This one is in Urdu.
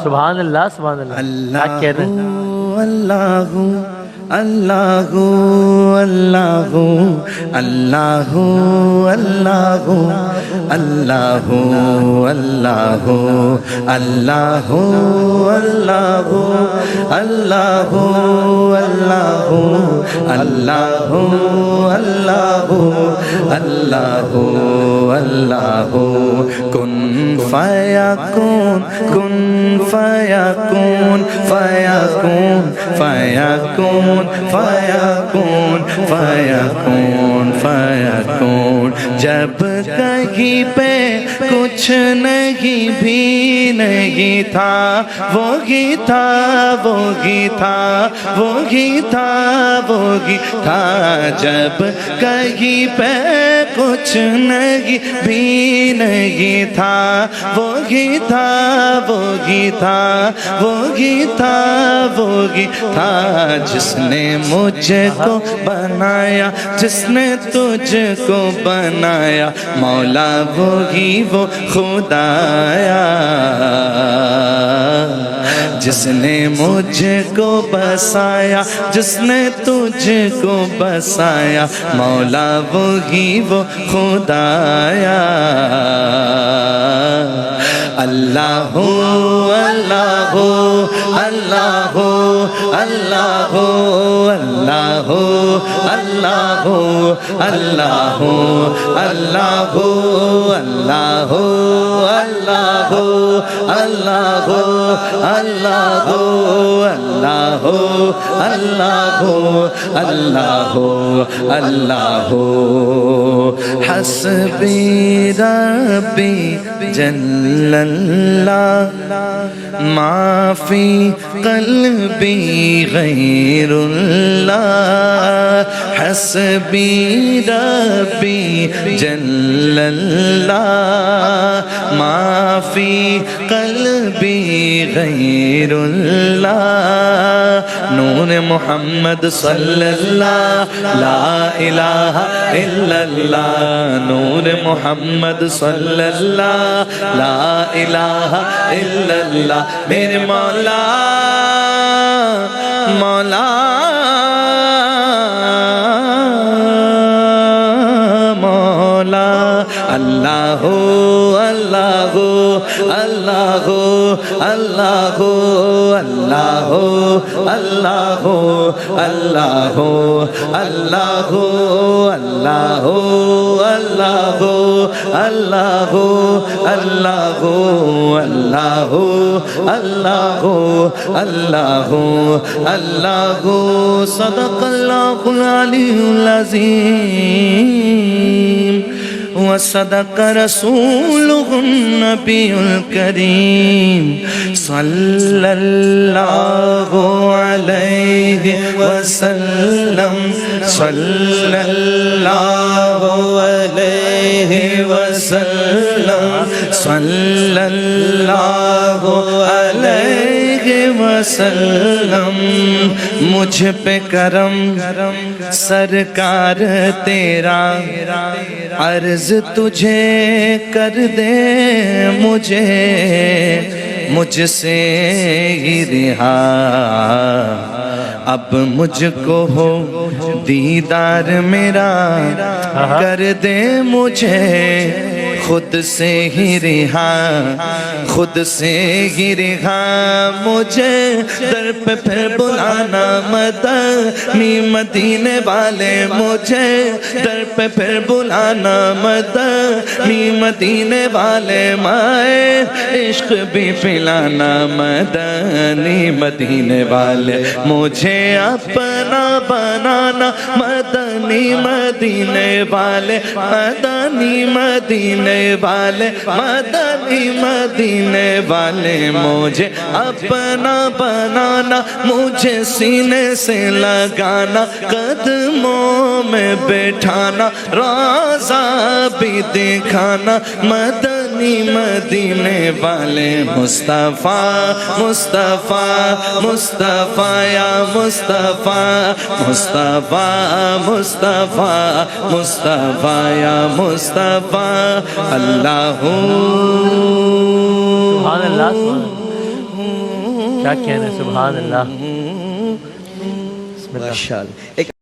سبحان اللہ سبحان اللہ. کیا کہہ رہے ہیں؟ اللہ اللہ اللہ اللہ اللہ اللہ اللہ اللہ اللہ اللہ اللہ اللہ اللہ اللہ کن فیکون کن فیکون فیکون فیکون فیکون فیکون فیکون. جب کہیں پہ کچھ نہیں بھی نہیں تھا وہی تھا وہی تھا وہی تھا وہی تھا. جب کہیں پہ کچھ نہیں بھی نہیں تھا وہی تھا وہی تھا وہی تھا وہی تھا. جس نے مجھ کو بنایا جس نے تجھ کو بنایا مولا وہی وہ خدایا. جس نے مجھ کو بسایا جس نے تجھ کو بسایا مولا وہی وہ خدایا. اللہ اللہ اللہ اللہ اللہ اللہ اللہ اللہ اللہ اللہ اللہ اللہ اللہ اللہ اللہ. حسبی ربی جل اللہ ما فی قلبی غیر اللہ. حسبی ربی جل اللہ ما فی قلبی غیر اللہ. نور محمد صلی اللہ لا الہ الا اللہ. نور محمد صلی اللہ لا الہ الا اللہ. میرے مولا مولا مولا اللہ اللہ اللہ اللہ اللہ اللہ اللہ اللہ اللہ اللہ اللہ اللہ اللہ اللہ اللہ. صدق اللہ العلی العظیم وصدق رسوله النبی الکریم صلی اللہ علیہ وسلم صلی اللہ علیہ وسلم صلی اللہ علیہ وسلم. مجھ پہ کرم سرکار تیرا عرض تجھے کر دے مجھے مجھ سے ہی رہا. اب مجھ کو ہو دیدار میرا کر دے مجھے خود سے ہی رہا خود سے ہی رہا. مجھے در پہ پھر بلانا مدنی مدینے والے مجھے در پہ پھر بلانا مدنی مدینے والے. مائے عشق بھی پلانا مدنی مدینے والے. مجھے اپنا بنانا مدنی مدینے والے مدنی مدینے والے مدنی مدینے والے. مجھے اپنا بنانا مجھے سینے سے لگانا قدموں میں بیٹھانا روضہ بھی دکھانا مدنی مدینے والے. مصطفیٰ مصطفیٰ مصطفیٰ یا مصطفیٰ مصطفیٰ مصطفیٰ مصطفیٰ یا مصطفیٰ. اللہ سبحان اللہ. کیا کہنے، سبحان اللہ. بسم اللہ. ماشاءاللہ. ایک